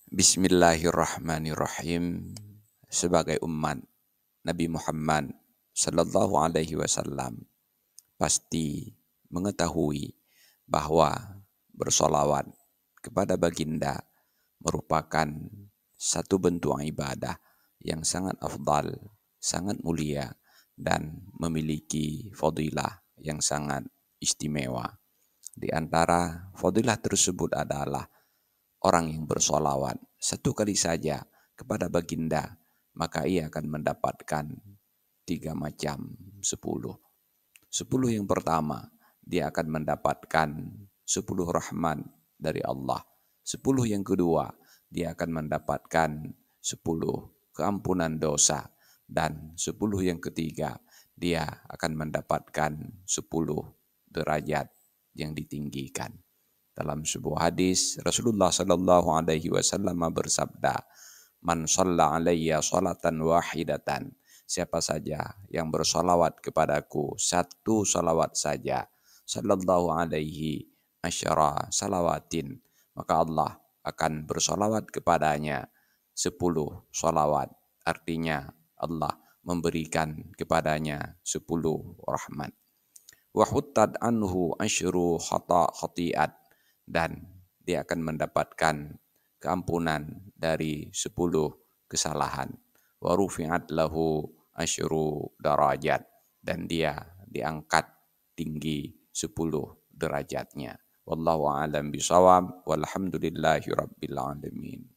Bismillahirrahmanirrahim. Sebagai umat Nabi Muhammad Sallallahu Alaihi Wasallam pasti mengetahui bahwa bersolawat kepada baginda merupakan satu bentuk ibadah yang sangat afdal, sangat mulia, dan memiliki fadilah yang sangat istimewa. Di antara fadilah tersebut adalah orang yang bersolawat satu kali saja kepada baginda, maka ia akan mendapatkan 3 macam 10. 10 yang pertama, dia akan mendapatkan 10 rahmat dari Allah. 10 yang kedua, dia akan mendapatkan 10 keampunan dosa. Dan 10 yang ketiga, dia akan mendapatkan 10 derajat yang ditinggikan. Dalam sebuah hadis, Rasulullah Sallallahu Alaihi Wasallam bersabda, "Man shalla alayya salatan wahidatan." Siapa saja yang bersolawat kepadaku satu salawat saja, Sallallahu Alaihi Asyara salawatin, maka Allah akan bersolawat kepadanya 10 salawat. Artinya Allah memberikan kepadanya 10 rahmat. Wa huttad anhu asyru khati'at, dan dia akan mendapatkan keampunan dari 10 kesalahan. Wa rufi'at lahu asyru darajat, dan dia diangkat tinggi 10 derajatnya. Wallahu a'lam bishawab, walhamdulillahi rabbil alamin.